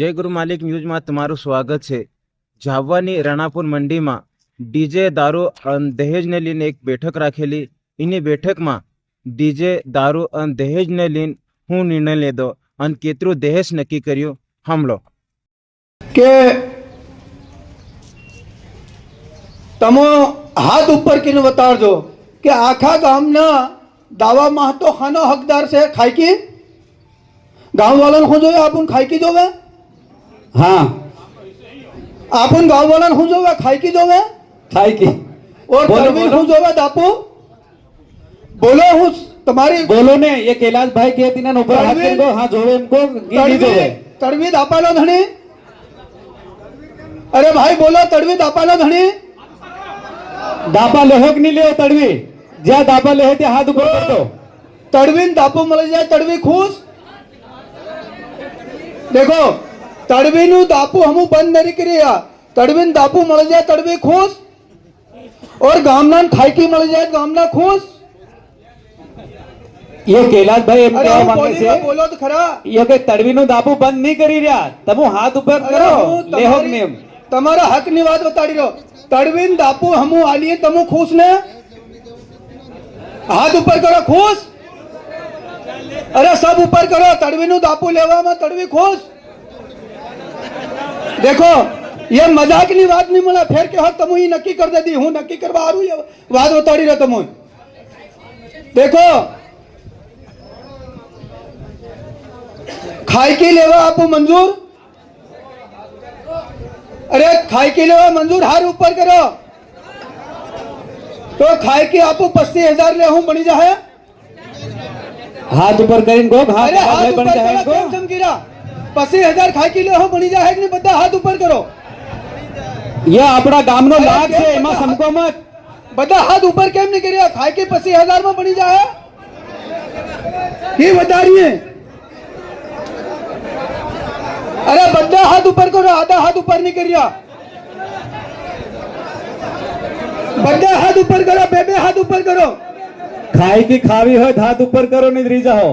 જય ગુરુ માલિક ન્યૂઝમાં તમારું સ્વાગત છે। ઝાવાની રાણાપુર મંડીમાં ડીજે દારૂ અને દહેજને લઈને એક બેઠક રાખેલી। એની બેઠકમાં ડીજે દારૂ અને દહેજને લઈને હું નિર્ણય લીધો અને કેટલું દહેજ નક્કી કર્યું સાંભળો। કે તમો હાથ ઉપર કરીને બતાડજો કે આખા ગામના દાવામાં તો ખાનો હકદાર છે ખાઈકી गाँव वालन हो जो अपन खाई की जो हाँ अपन गाँव वालन हो जो खाई की जो खाई की और तरवीन हो जो दापू बोलो हूँ तुम्हारी बोलो ने ये कैलाश भाई के तीन ऊपर हाथ दो हाँ जोड़े इनको तड़वी दापा लो धनी। अरे भाई बोलो तड़वी दापा लो धनी। दापा लेहो कि नहीं ले तड़वी ज्या दापा ले हाथ ऊपर कर दो। तड़वीन दापू मिल जाए तड़वी खुश देखो तड़वी नु दापू हम बंद नहीं करिया तड़वीन दापू मिल जाए तड़वी खुश और गामना खाईकी मिल जाए गामना खुश। ये कैलाश भाई एम कहवा मांगे छे बोलो तो खरा ये के तड़वी नु दापू बंद नहीं करी रहा तब हाथ ऊपर करो लेहो नियम તમારા હકની વાત બતાડી રહ્યો તડવીન દાપુ હમુ આલીએ તમુ ખુશ ને હાથ ઉપર કરો ખુશ। अरे सब ऊपर करो तड़वी दापू लेवा में तड़वी खुश। देखो ये मजाक की बात नहीं मिला फिर के तमु ही नक्की कर दे दी हूं नक्की करवा आ ये बात बताड़ी रहो तमु। देखो खाई की लेवा आपको मंजूर अरे खाई की लेवा मंजूर हार ऊपर करो तो खाई की आपको 35,000 ले हूं बनी जाए हाथ ऊपर करीन को हाथ हाथ बन जाए को समकीरा 35,000 खाई की ले हो बनी जाए नहीं बता हाथ ऊपर करो ये अपना गामनो लाग से एमा समको मत बता हाथ ऊपर केम नहीं करिया खाई की 35,000 में बनी जाए ये बता रही है। अरे बद्दा हाथ ऊपर करो आधा हाथ ऊपर नहीं करिया बद्दा हाथ ऊपर करो बेबे हाथ ऊपर करो खाई की खावी हो हाथ ऊपर करो नहीं रीजा हो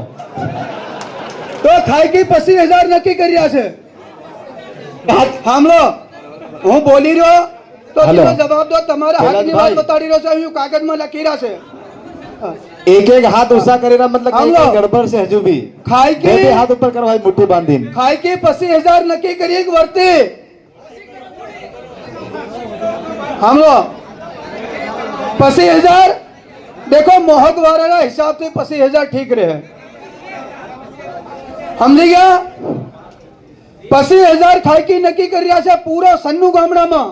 तो खाई की 25,000 नक्की करिया से हमलो हूँ बोली रहो तो तुम्हें जवाब दो तुम्हारा हक की बात बताड़ी रहो से कागज में लकी रहा से एक एक हाथ ऊसा करेगा मतलब कहीं गड़बड़ से हजू भी खाई के हाथ ऊपर करो भाई मुट्ठी बांधी खाई के 25,000 नक्की करिए वर्ते हम लोग 25,000 देखो मोहक वाला हिसाब से 25,000 ठीक रहे समझी गया। 25,000 खाई की नक्की कर रहा से पूरा सन्नू गामड़ा में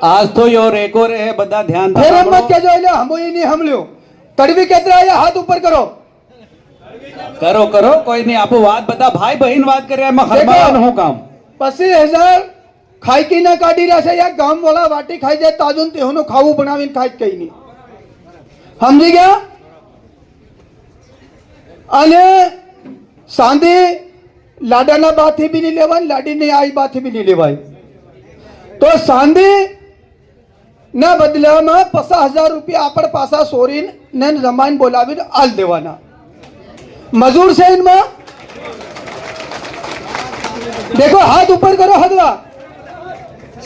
आज तो यो रेको रे है बड़ा ध्यान फिर हम मत कह जो हम ही नहीं हम लियो तड़वी कहते रहे हाथ ऊपर करो करो करो कोई नहीं आपको बात बता भाई बहन बात कर रहे हैं मैं हरमान हूं काम 25,000 खाई की ना काढ़ी रहा से या गाम वाला वाटी खाई जाए ताजुन ते होनो खाऊ बनावीन खाई कहीं नहीं समझी गया। अने सांदे लाडाना बाथी भी नहीं लेवाई लाडी ने आई बाथी भी नहीं लेवाई तो सांदे ना बदला में 50,000 रुपया आपड़ पासा सोरीन ने जमान बोलावी आल देवाना मजूर से इनमें देखो हाथ ऊपर करो हदवा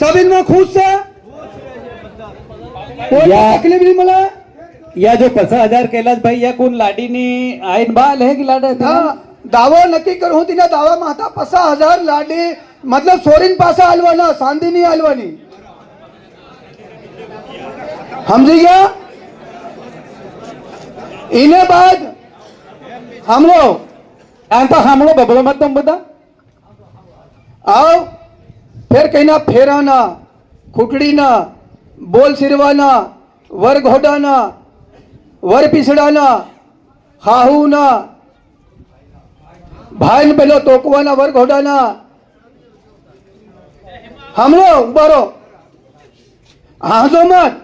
सब इनमें खुश से कोई तकलीफ नहीं मिला या जो 50,000 कैलाश भाई या कौन लाडी ने आइन बाल है कि लाडा हाँ दावो नक्की करूं तीना दावा माता 50,000 लाडी मतलब सोरीन पासा हलवाना सांदी नहीं हलवानी समझी गया। इन्हें बाद हम लोग बबलो मत तुम बता आओ फिर कहना फेराना खुटड़ी ना बोल सिरवाना वर घोडाना वर पिछड़ाना हाहू ना भाई ने पहले तोकवाना वर घोडाना हम लोग बरो हाँ जो मत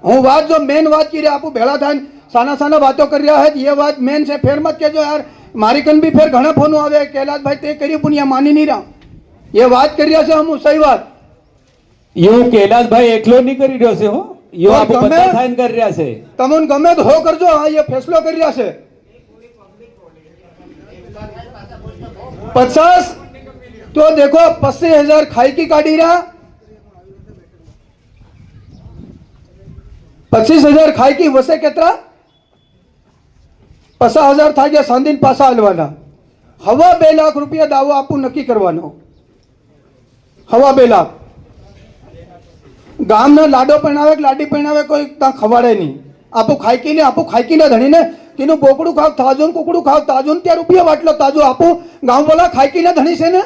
हूँ बात जो मेन बात की आपको भेड़ा था साना साना बातों कर रहा है ये बात मेन से फिर मत के जो यार मारी कन भी फिर घना फोन आवे कैलाश भाई ते करी पुनिया मानी नहीं रहा ये बात कर रहा से हम सही बात यो कैलाश भाई एकलो नहीं करी रहो से हो यो आप बता थाइन कर रहा से तमन गमे तो हो कर जो हाँ ये फैसलो कर रहा से 50 तो देखो 25,000 खाई की काढ़ी रहा, 25,000 खाई की वसे केतरा 50,000 था गया सांधीन पासा हलवाना। हवा 2 लाख रुपया दावो आपू नक्की करवानो। हवा 2 लाख गाम ने लाडो पहनावे लाडी पहनावे कोई ता खवाड़े नहीं। आपू खाई ने धनी ने तीनों बोकड़ू खाव ताजोन कुकड़ू खाव ताजोन त्या रुपया वाटलो ताजो आपू गांव वाला खाई की ने धनी से ने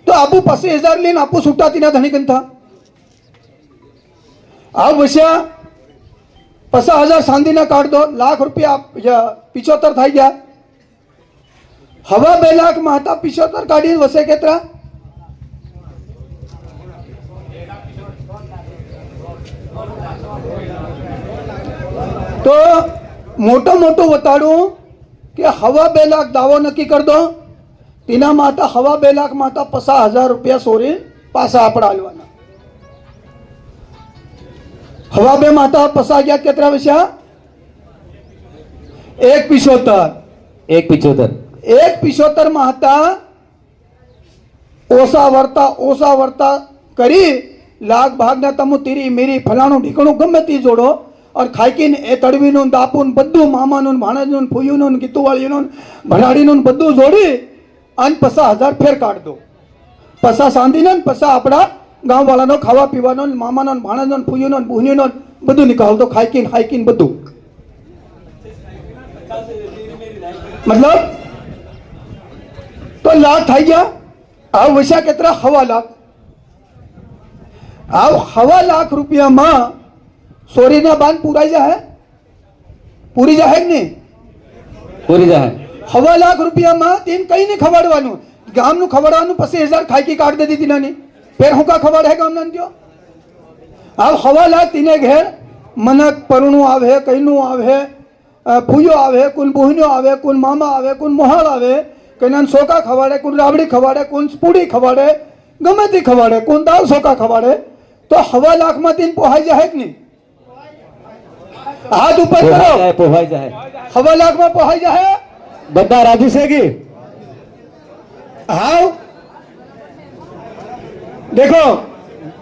तो आपू 25,000 लेन आपू सुटा तीना धनी कन था। अब वैसा 50,000 सांधी ना काट दो, लाख रुपया 75 था गया। हवा 2 लाख महता 75 काढ़ी वसे केतरा तो मोटो मोटो बताड़ू कि हवा 2 लाख दावो नक्की कर दो तीना माता हवा 2 लाख माता 50,000 रुपया सोरी पासा आपड़ा हलवाना। हवा 2 माता 50 गया केतरा वैसा 1,75 1,75 महता ओसा वर्ता करी लाख भागना तमु तीरी मेरी फलाणु ढीकणु गमे ती जोड़ो और खाईकीन ए तड़वीनु दापून बद्दू मामानु भाणेजनु फूयुनु गीतुवाळीनु भणाडीनु बद्दू जोड़ी अन 50,000 फेर काट दो। 50 सांधीने 50 आपड़ा गांव वाला खावा पीवानो मामानो भाणेजनो फूयुनो बुहनीनो बद्दू निकाल दो। खाईकीन बद्दू मतलब तो लाख थाई गया। अब वैसा केतरा हवा लाख। अब हवा लाख रुपया में सोरी ना बांध पूरी जा है कि नहीं पूरी जा है। हवा लाख रुपया में तीन कहीं नहीं खवाड़वानु गाम नु खवाड़वानु 25,000 खाई की काट दे दी तीना ने फिर हुका खवाड़ है गाम नन जो। अब हवा लाख तीने घेर मनक परुणु आवे कईनु आवे फूयो आवे कुल बुहनो आवे कुल मामा आवे कुल मोहाल आवे कईनन सोका खवाड़े कुल राबड़ी खवाड़े कुल पूड़ी खवाड़े गमे ती खवाड़े कुल दाल सोका खवाड़े तो हवा लाख में तीन पोहाई जा है कि नहीं। हाथ ऊपर करो पोहाई जा है। हवा लाख में पोहाई जा है बद्दा राजू सेगी। हाँ देखो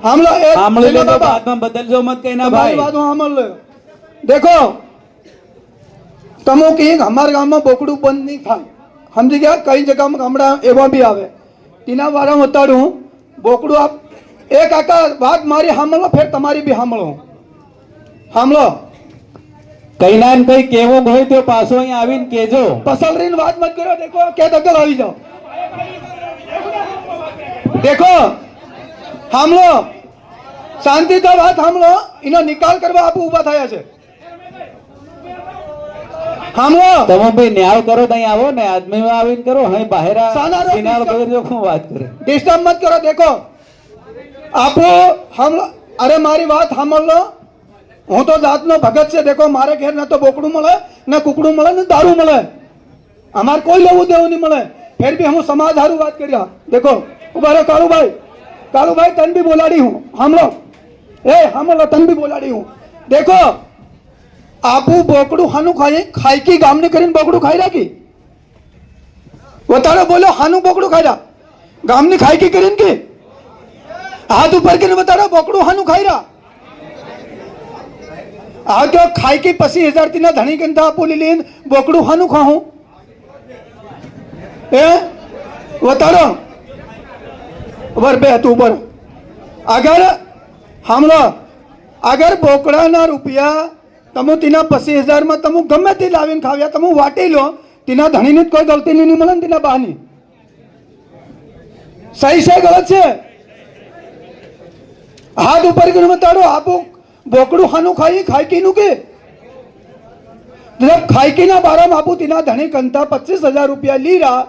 हम लोग ले लो बाद में बदल जो मत कहना भाई। बात हम देखो तमो की हमारे गांव में बोकड़ू बंद नहीं खाए समझी गया। कई जगह में हमारा एवं भी आवे तीना बार बताड़ू बोकड़ू आप एक आका बात मारी हमलो फिर तुम्हारी भी हमलो कई ना कई केवो होय तो पासो ही आवीन केजो पसल रीन बात मत करो। देखो क्या दगल आई जाओ देखो हम लोग शांति था बात हम लोग इन्हें निकाल करवा आप उबा था ऐसे हम लोग तुम भी न्याय करो नहीं आवो ने आदमी में आवीन करो है बाहर सिनार बगैर जो खूब बात करे डिस्टर्ब मत करो। देखो आप हम अरे मारी बात हम लोग हूँ तो जात नो भगत से देखो मारे घेर ना तो बोकड़ू मले ना कुकड़ू मले ना दारू मले हमार कोई लेवू देव नहीं मले फिर भी हम समाज हारू बात करिया। देखो उबारे कालू भाई तन भी बोलाड़ी हूँ हम लोग तन भी बोलाड़ी हूँ। देखो आपू बोकड़ू हानु खाई की गाम ने करीन बोकड़ू खाई रहा की बताड़ो बोलो हानु बोकड़ू खाई रहा गाम ने खाई की करीन की हाथ ऊपर के बताड़ो बोकड़ू हानु खाई रहा आ क्यों खाई की 25,000 तीना धनी के आपू लीन बोकड़ू हानु खाऊं बताड़ो बर बे तू बर अगर बोकड़ा ना रुपया तमु तीना 25,000 में तमु गमे ती लावीन खाव्या तमु वाटी लो तीना धनी ने कोई गलती नहीं मलन तीना बहानी सही से गलत से हाथ ऊपर के बताड़ो आपू बोकड़ू खानु खाई कीनू के जब खाई की ना बारह आपू तीना धनी कंता 25,000 रुपया ली रहा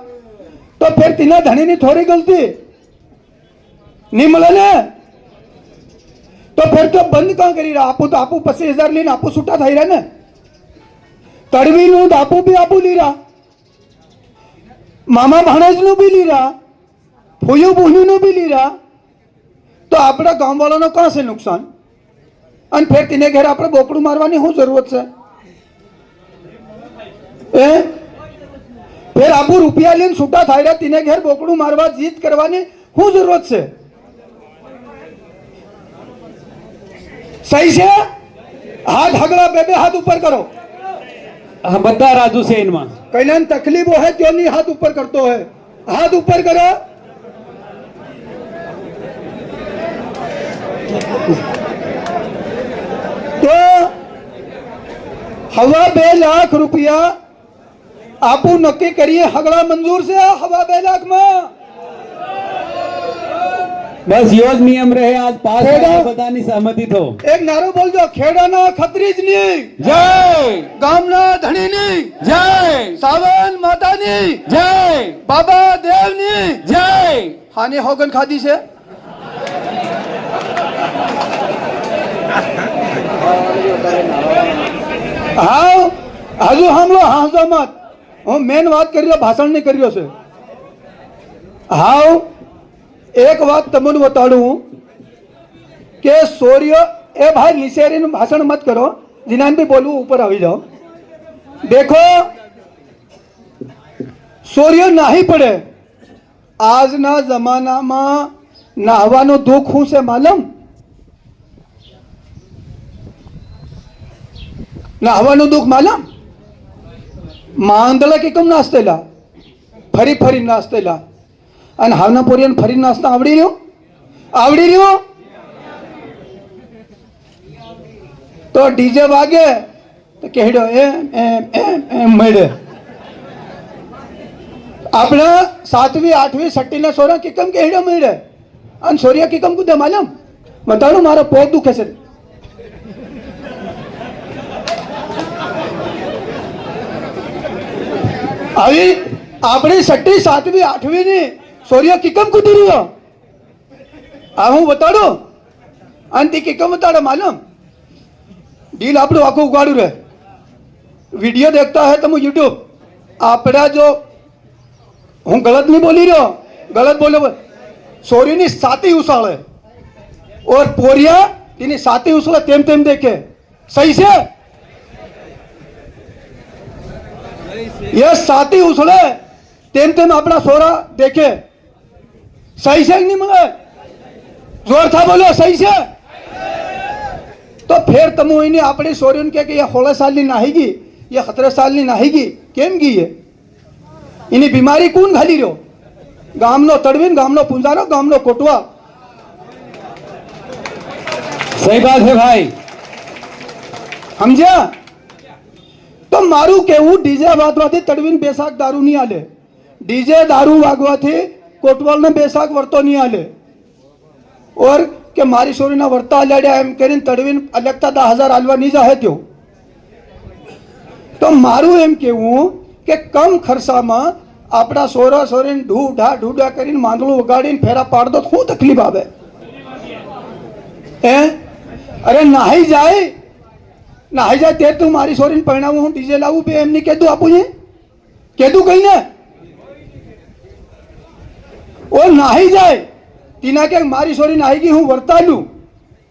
तो फिर तीना धनी ने थोड़ी गलती नहीं मलने तो फिर तो बंद कहां करी रहा आपू तो आपू 25,000 लीन आपू सुटा थाई रहा ने तड़वी नु आपू भी आपू ली रहा मामा भाणेज नु भी ली रहा फूयू बुहनी नु भी ली रहा तो आपड़ा गांव वालों ने कहां से नुकसान अन फिर तीने घेर आपड़े बोकड़ू मारवानी हूँ जरूरत से ફેર આપું રૂપિયા લઈને છૂટા થાય રહ્યા તીને ઘેર બોકડું મારવા જીત કરવાની શું જરૂરત છે? સહી છે? હાથ હગડા બે હાથ ઉપર કરો. હા, બધા રાજુ છે એમાં. કઈના તકલીફો હે ત્યોની હાથ ઉપર કરતો હે. હાથ ઉપર કરો. તો હવા 2 લાખ રૂપિયા આપું નક્કી કરીએ. હગડા મંજૂર છે હવા 2 લાખમાં? બસ યો જ નિયમ રહે. આજ પાસ ખેડા. બધાની સહમતિ થો. એક નારો બોલજો. ખેડાના ખત્રીજની જય ગામના ધણીની જય સાવન માતાની જય બાબા દેવની જય. હાની હોગન ખાધી છે. હા હજુ સાંભળો. હાંસો મત. હું મેન વાત કરી રહ્યો, ભાષણ નહીં કરી રહ્યો છે. હાવ એક વાત તમને બતાડું કે સૂર્ય એ ભાઈ નિશેરીનું ભાષણ મત કરો. જીનાનભાઈ બોલવું ઉપર આવી જાઓ. દેખો સૂર્ય નાહી પડે. આજના જમાનામાં નાહવાનું દુઃખ શું છે માલુમ? નાહવાનું દુઃખ માલુમ? માંદલા કે કમ નાસ્તેલા, ફરી ફરી નાસ્તેલા. અને હાવના પોરિયાને ફરી નાસ્તા આવડી રહ્યો? આવડી રહ્યો? તો ડીજે વાગે તો કેહડો એમ એમ એમ એમ મળે. આપણા 7મી 8મી 6ટી ના સોરા કિકમ કેહડો મળે અને સોરિયા કિકમ કુદે માલમ? બતાડો મારો પોગ દુખે છે. આવી આપણી 6ટી 7મી 8મી ની સોરિયા કિકમ કુદી રહ્યો. આ હું બતાડું અને તે કિકમ બતાડો માલમ? ડીલ આપણું આખું ઉગાડું રહે. વિડીયો દેખતા હે તમે યુટ્યુબ. આપણા જો હું ગલત નહીં બોલી રહ્યો, ગલત બોલ્યો. સોરીની સાતી ઉછાળે ઓર પોરિયા તેની સાતી ઉછળે તેમ તેમ દેખે. સહી છે? ये साथी उछले तेम तेम अपना सोरा देखे. सही से नहीं मगर जोर था बोलो. सही से? तो फिर तमु इन्हें अपनी सोरी के ये 16 साल की नाहीगी, ये 17 साल की नाहीगी केम की है? इन्हें बीमारी कौन घाली रहो? गामनो तड़वीन, गामनो पुंजारो, गामनो कोटवा. સહી બાત હે ભાઈ. સમજ્યા? તો મારું કેવું ડીજે વાગવાથી તડવીને બેસાક દારૂ નહીં હાલે. ડીજે દારૂ વાગવાથી કોટવાલને બેસાક વર્તો નહીં હાલે. ઓર કે મારી સોરીના વર્તા લડ્યા એમ કરીને તડવીને અલગતા 10,000 હાલવા નહીં જાહે ત્યો. તો મારું એમ કેવું કે કમ ખર્ચામાં આપણા સોરા સોરીને ઢૂઢા કરીને માંદળું વગાડીને ફેરા પાડ દો. શું તકલીફ આવે? હે અરે નાહી જાય નાહી જાય તે તું મારી સોરીને પરિણામું હું ડીજે લાવું બે એમની કીધું આપું છે? કીધું કઈ ને? ઓ નાહી જાય તીના કે મારી સોરી નાહી ગઈ હું વર્તાલું.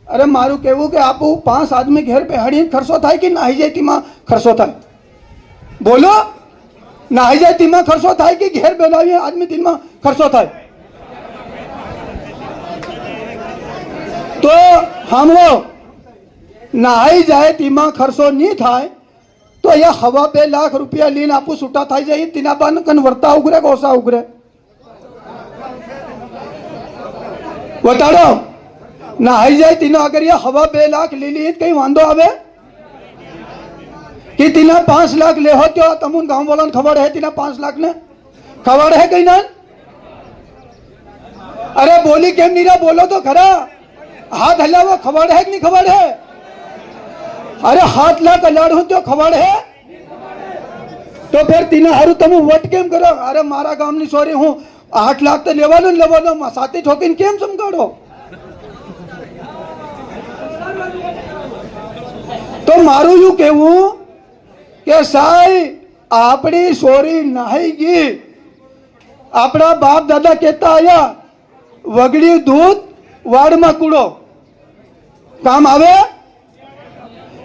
અરે મારું કહેવું કે આપું 5 આદમી ઘેર બેહાડીને ખર્ચો થાય કે નાહી જાય તેમાં ખર્ચો થાય? બોલો. નાહી જાય તેમાં ખર્ચો થાય કે ઘેર બેલાવીએ આદમી તેમાં ખર્ચો થાય? તો સાંભળો, નાહી જાય તેમાં ખર્ચો નહીં થાય તો અહીંયા હવા 2 લાખ રૂપિયા લઈને આપું છૂટા થઈ જાય. તેના બાદ કન વર્તા ઉગરે કે ઓછા ઉગરે? બતાડો. નાહી જાય તેના આગળ હવા 2 લાખ લીલી કઈ વાંધો આવે કે તેના 5 લાખ લેહો તો તમુન ગામ વાળાને ખબર હે તેના 5 લાખ ને ખબર હે કઈ ના? અરે બોલી કેમ નહીં રહ્યા? બોલો તો ખરા. હાથ હલાવો. ખબર હે કે નહીં ખબર હે? અરે 7 લાખ અલાડું તો ખબર હે? તો ફેર તીના હારું તમે વટ કેમ કરો? અરે મારા ગામની સોરી હું 8 લાખ તો લેવાનો ને લેવાનો, સાથી ઠોકીને કેમ સમકાડો? તો મારું એવું કહેવું કે સાહેબ આપણી સોરી નાહી ગઈ. આપણા બાપ દાદા કહેતા આયા વગડ્યું દૂધ વાડમાં કૂડો. કામ આવે?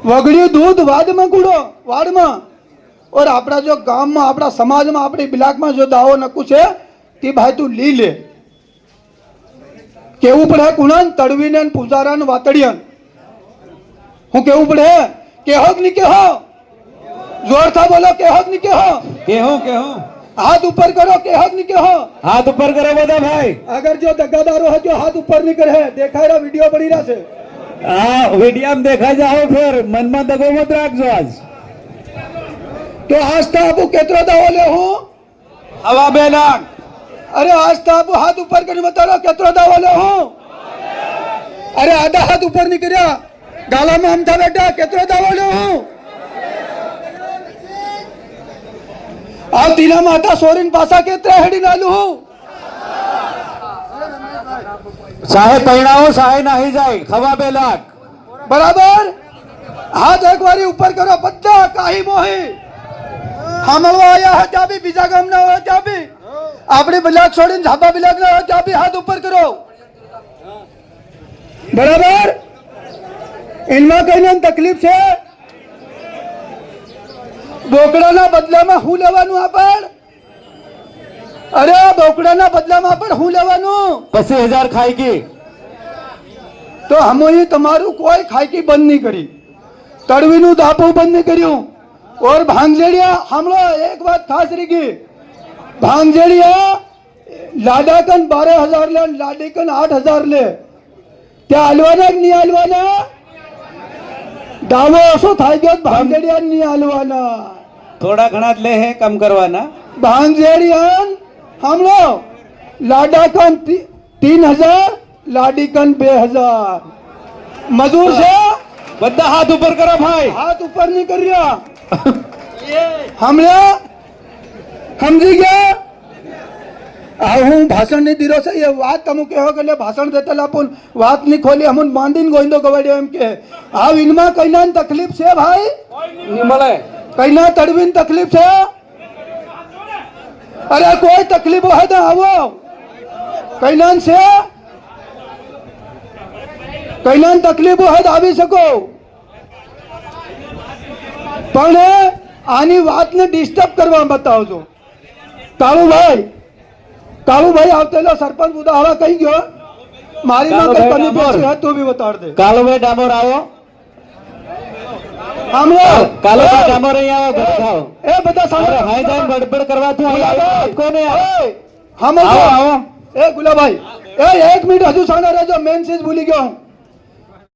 વગડ્યું દૂધ વાડમાં કૂડો. વાડમાં और આપણા જો ગામમાં આપણા સમાજમાં આપણી બિલાકમાં જો દાવો નકું છે તે ભાઈ તું લી લે કેવું પડે કુણાન તડવીને ને પૂજારા ને વાતડિયન હું કેવું પડે કેહો કે નહીં કેહો જોરથી બોલો કેહો કે નહીં કેહો કેહું हाथ ऊपर करो के हक नहीं कहो हाथ ऊपर करो બધા ભાઈ अगर जो दगादारो है जो हाथ ऊपर नहीं करे देखा रहा वीडियो बड़ी रहा से હા વિડિયામાં દેખાઈ જાઓ ફેર મનમાં દગો મત રાખજો આજ तो आज था आपको केतरो दावो ले हूँ હવા 2 લાખ अरे आज था आपको हाथ ऊपर करने बता रहा केतरो दावो ले हूँ अरे आधा हाथ ऊपर नहीं करया गाला में हम था बेटा केतरो दावो ले हूँ आप तीना माता सोरीन पासा केतरा हेडी नालू हूँ સાહે પૈણાઓ સાહે નાહી જાય હવા 2 લાખ बराबर हाथ एक बारी ऊपर करो बद्दा काही मोही हमलवा आया है क्या भी बीजा गाम ना हो क्या भी आपने बिलाक छोड़ी झापा बिलाक ना हो क्या भी हाथ ऊपर करो बराबर इनमें कहीं तकलीफ છે બોકડાના બદલામાં હું લેવાનું આપણ અરે બોકડાના બદલામાં આપણ હું લેવાનું 20000 ખાઈકી તો હમોએ તમારું કોઈ ખાઈકી બંધ નહીં કરી તડવીનું દાપો બંધ નહીં કર્યું और भांगजेड़िया हमलो एक बात खास रही भांगजेड़िया लाडाकन 12,000 ले लाडीकन 8,000 ले त्या हलवाना कि नहीं हलवाना दावो असो थाई गयो भांगजेड़िया नहीं हलवाना થોડા ઘણા જ લે હે કમ કરવાના भांगजेड़ियन हमलो लाडाकन 3,000 लाडीकन 2,000 मजूर से બધા હાથ ઉપર કરો ભાઈ हाथ ऊपर नहीं कर रहा हमले समझी गया હું ભાષણ નહીં દીધો છે એ વાત તમે કહો કે ભાષણ દેતા લાપુન વાત નહીં ખોલી હમુન બાંધીને ગોઈંદો ગવાડ્યો એમ કે આ વિનમાં કઈના તકલીફ છે ભાઈ ની મળે કઈના તડવીન તકલીફ છે અરે કોઈ તકલીફ હોય તો આવો કઈના છે કઈના તકલીફ હોય તો આવી શકો પણ આની વાતને ડિસ્ટર્બ કરવા બતાવજો કાળુભાઈ આવતેલો સરપંચ ઉદાહરણ કહી ગયો મારી માં કઈ કમી પેશી હોય તો બી બતાડ દે કાલોભાઈ ડામોર આવો આમલો કાલોભાઈ ડામોર અહીં આવો બતાવો એ બધા સામે હાય જાય ગડબડ કરવા તું અહીં આવો કોને આવો એ ગુલાભાઈ એ 1 મિનિટ હજુ સાના રહેજો મેન ચીજ ભૂલી ગયો હું